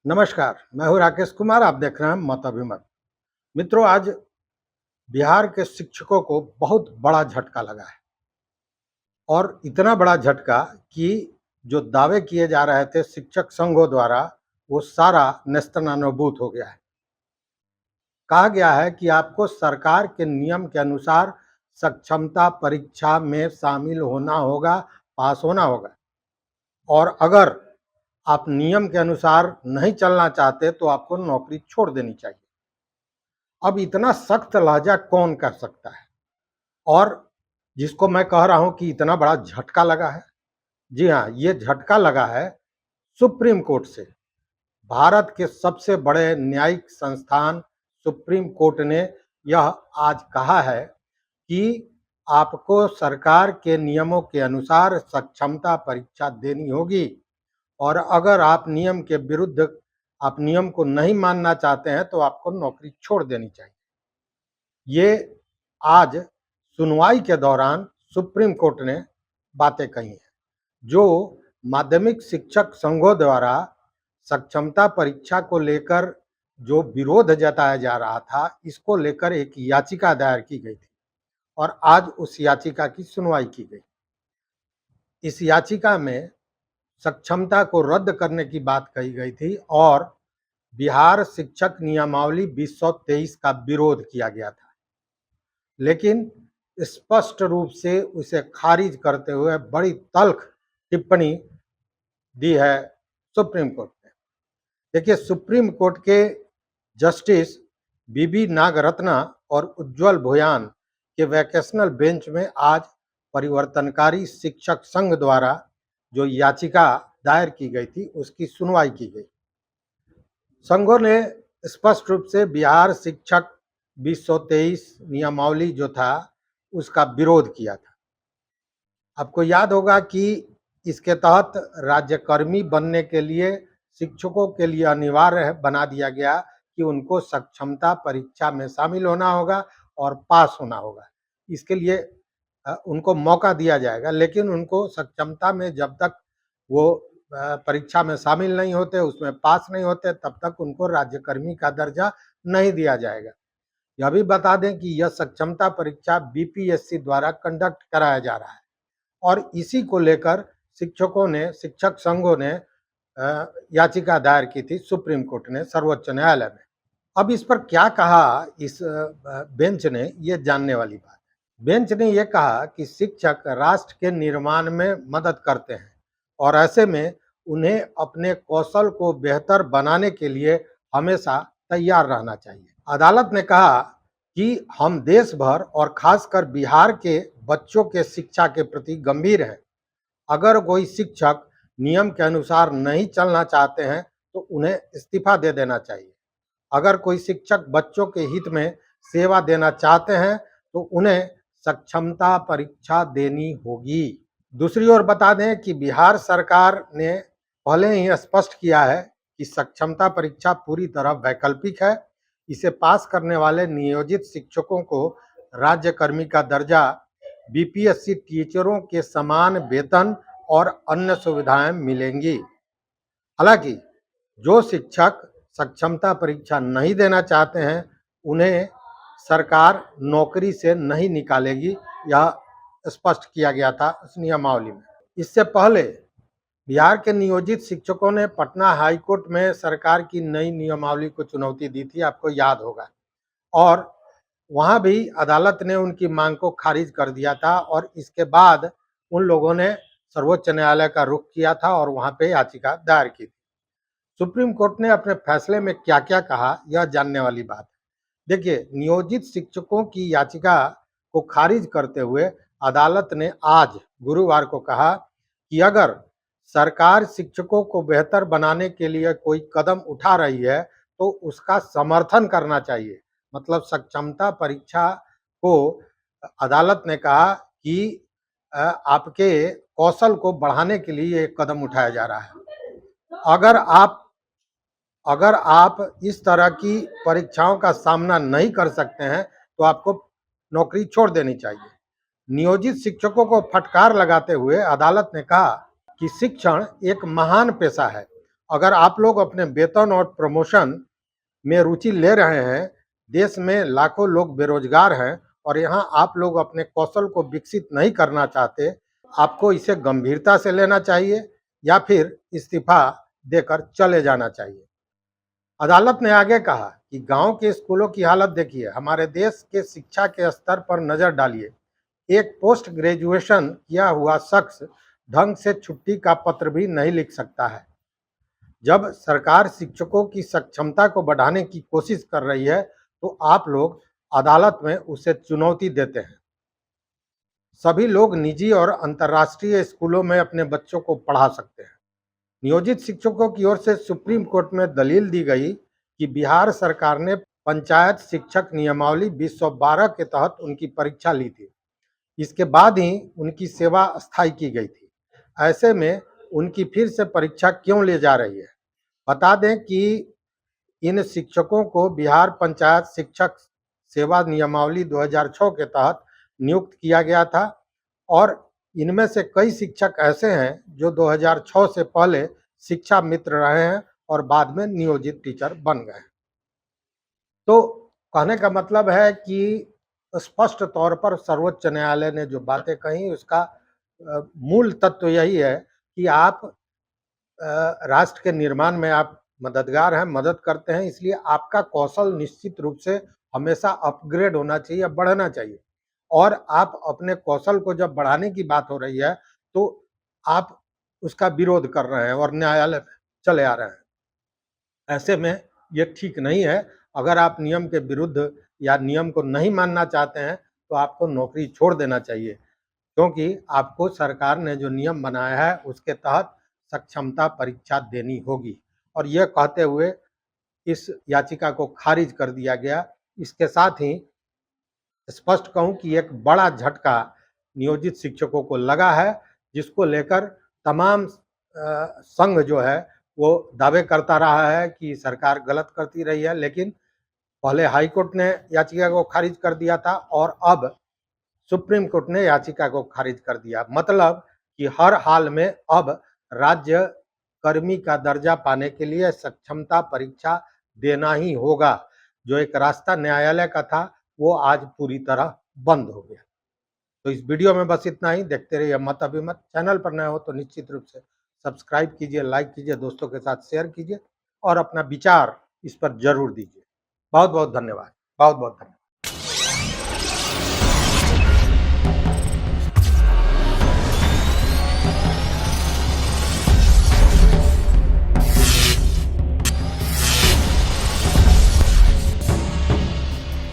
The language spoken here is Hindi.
नमस्कार, मैं हूँ राकेश कुमार। आप देख रहे हैं मत अभिमत। मित्रों, आज बिहार के शिक्षकों को बहुत बड़ा झटका लगा है और इतना बड़ा झटका कि जो दावे किए जा रहे थे शिक्षक संघों द्वारा, वो सारा नेस्तनाबूद हो गया है। कहा गया है कि आपको सरकार के नियम के अनुसार सक्षमता परीक्षा में शामिल होना होगा, पास होना होगा, और अगर आप नियम के अनुसार नहीं चलना चाहते तो आपको नौकरी छोड़ देनी चाहिए। अब इतना सख्त लहजा कौन कर सकता है, और जिसको मैं कह रहा हूं कि इतना बड़ा झटका लगा है, जी हाँ, ये झटका लगा है सुप्रीम कोर्ट से। भारत के सबसे बड़े न्यायिक संस्थान सुप्रीम कोर्ट ने यह आज कहा है कि आपको सरकार के नियमों के अनुसार सक्षमता परीक्षा देनी होगी, और अगर आप नियम के विरुद्ध, आप नियम को नहीं मानना चाहते हैं तो आपको नौकरी छोड़ देनी चाहिए। ये आज सुनवाई के दौरान सुप्रीम कोर्ट ने बातें कही हैं। जो माध्यमिक शिक्षक संघों द्वारा सक्षमता परीक्षा को लेकर जो विरोध जताया जा रहा था, इसको लेकर एक याचिका दायर की गई थी और आज उस याचिका की सुनवाई की गई। इस याचिका में सक्षमता को रद्द करने की बात कही गई थी और बिहार शिक्षक नियमावली 2023 का विरोध किया गया था, लेकिन स्पष्ट रूप से उसे खारिज करते हुए बड़ी तल्ख टिप्पणी दी है सुप्रीम कोर्ट ने। देखिए, सुप्रीम कोर्ट के जस्टिस बीबी नागरत्ना और उज्जवल भुयान के वैकेशनल बेंच में आज परिवर्तनकारी शिक्षक संघ द्वारा जो याचिका दायर की गई थी, उसकी सुनवाई की गई। संघों ने स्पष्ट रूप से बिहार शिक्षक 2023 नियमावली जो था, उसका विरोध किया था। आपको याद होगा कि इसके तहत राज्यकर्मी बनने के लिए शिक्षकों के लिए अनिवार्य बना दिया गया कि उनको सक्षमता परीक्षा में शामिल होना होगा और पास होना होगा। इसके लिए उनको मौका दिया जाएगा, लेकिन उनको सक्षमता में जब तक वो परीक्षा में शामिल नहीं होते, उसमें पास नहीं होते, तब तक उनको राज्यकर्मी का दर्जा नहीं दिया जाएगा। यह भी बता दें कि यह सक्षमता परीक्षा बीपीएससी द्वारा कंडक्ट कराया जा रहा है और इसी को लेकर शिक्षक संघों ने याचिका दायर की थी सुप्रीम कोर्ट ने, सर्वोच्च न्यायालय में। अब इस पर क्या कहा इस बेंच ने, ये जानने वाली बात है। बेंच ने यह कहा कि शिक्षक राष्ट्र के निर्माण में मदद करते हैं और ऐसे में उन्हें अपने कौशल को बेहतर बनाने के लिए हमेशा तैयार रहना चाहिए। अदालत ने कहा कि हम देश भर और खासकर बिहार के बच्चों के शिक्षा के प्रति गंभीर हैं। अगर कोई शिक्षक नियम के अनुसार नहीं चलना चाहते हैं तो उन्हें इस्तीफा दे देना चाहिए। अगर कोई शिक्षक बच्चों के हित में सेवा देना चाहते हैं तो उन्हें सक्षमता परीक्षा देनी होगी। दूसरी ओर बता दें कि बिहार सरकार ने पहले ही स्पष्ट किया है कि सक्षमता परीक्षा पूरी तरह वैकल्पिक है। इसे पास करने वाले नियोजित शिक्षकों को राज्यकर्मी का दर्जा, बीपीएससी टीचरों के समान वेतन और अन्य सुविधाएं मिलेंगी। हालांकि जो शिक्षक सक्षमता परीक्षा नहीं देना चाहते हैं, उन्हें सरकार नौकरी से नहीं निकालेगी, यह स्पष्ट किया गया था उस नियमावली में। इससे पहले बिहार के नियोजित शिक्षकों ने पटना हाई कोर्ट में सरकार की नई नियमावली को चुनौती दी थी, आपको याद होगा, और वहां भी अदालत ने उनकी मांग को खारिज कर दिया था और इसके बाद उन लोगों ने सर्वोच्च न्यायालय का रुख किया था और वहां पे याचिका दायर की थी। सुप्रीम कोर्ट ने अपने फैसले में क्या क्या कहा, यह जानने वाली बात है। देखिए, नियोजित शिक्षकों की याचिका को खारिज करते हुए अदालत ने आज गुरुवार को कहा कि अगर सरकार शिक्षकों को बेहतर बनाने के लिए कोई कदम उठा रही है तो उसका समर्थन करना चाहिए। मतलब सक्षमता परीक्षा को अदालत ने कहा कि आपके कौशल को बढ़ाने के लिए एक कदम उठाया जा रहा है। अगर आप इस तरह की परीक्षाओं का सामना नहीं कर सकते हैं तो आपको नौकरी छोड़ देनी चाहिए। नियोजित शिक्षकों को फटकार लगाते हुए अदालत ने कहा कि शिक्षण एक महान पेशा है अगर आप लोग अपने वेतन और प्रमोशन में रुचि ले रहे हैं, देश में लाखों लोग बेरोजगार हैं और यहाँ आप लोग अपने कौशल को विकसित नहीं करना चाहते, आपको इसे गंभीरता से लेना चाहिए या फिर इस्तीफा देकर चले जाना चाहिए। अदालत ने आगे कहा कि गांव के स्कूलों की हालत देखिए, हमारे देश के शिक्षा के स्तर पर नजर डालिए। एक पोस्ट ग्रेजुएशन किया हुआ शख्स ढंग से छुट्टी का पत्र भी नहीं लिख सकता है। जब सरकार शिक्षकों की सक्षमता को बढ़ाने की कोशिश कर रही है, तो आप लोग अदालत में उसे चुनौती देते हैं। सभी लोग निजी और अंतर्राष्ट्रीय स्कूलों में अपने बच्चों को पढ़ा सकते हैं। नियोजित शिक्षकों की ओर से सुप्रीम कोर्ट में दलील दी गई कि बिहार सरकार ने पंचायत शिक्षक नियमावली 2012 के तहत उनकी परीक्षा ली थी। इसके बाद ही उनकी सेवा स्थायी की गई थी। ऐसे में उनकी फिर से परीक्षा क्यों ले जा रही है? बता दें कि इन शिक्षकों को बिहार पंचायत शिक्षक सेवा नियमावली 2006 के तहत नियुक्त किया गया था और इनमें से कई शिक्षक ऐसे हैं जो 2006 से पहले शिक्षा मित्र रहे हैं और बाद में नियोजित टीचर बन गए। तो कहने का मतलब है कि स्पष्ट तौर पर सर्वोच्च न्यायालय ने जो बातें कही उसका मूल तत्व यही है कि आप राष्ट्र के निर्माण में आप मददगार हैं, मदद करते हैं, इसलिए आपका कौशल निश्चित रूप से हमेशा अपग्रेड होना चाहिए, बढ़ना चाहिए। और आप अपने कौशल को जब बढ़ाने की बात हो रही है, तो आप उसका विरोध कर रहे हैं और न्यायालय में चले आ रहे हैं। ऐसे में ये ठीक नहीं है। अगर आप नियम के विरुद्ध या नियम को नहीं मानना चाहते हैं, तो आपको नौकरी छोड़ देना चाहिए, क्योंकि आपको सरकार ने जो नियम बनाया है उसके तहत सक्षमता परीक्षा देनी होगी। और यह कहते हुए इस याचिका को खारिज कर दिया गया। इसके साथ ही स्पष्ट कहूं कि एक बड़ा झटका नियोजित शिक्षकों को लगा है, जिसको लेकर तमाम संघ जो है वो दावे करता रहा है कि सरकार गलत करती रही है, लेकिन पहले हाई कोर्ट ने याचिका को खारिज कर दिया था और अब सुप्रीम कोर्ट ने याचिका को खारिज कर दिया। मतलब कि हर हाल में अब राज्य कर्मी का दर्जा पाने के लिए सक्षमता परीक्षा देना ही होगा। जो एक रास्ता न्यायालय का था वो आज पूरी तरह बंद हो गया। तो इस वीडियो में बस इतना ही। देखते रहिए मत अभिमत। चैनल पर नए हो तो निश्चित रूप से सब्सक्राइब कीजिए, लाइक कीजिए, दोस्तों के साथ शेयर कीजिए और अपना विचार इस पर जरूर दीजिए। बहुत बहुत धन्यवाद। बहुत बहुत धन्यवाद।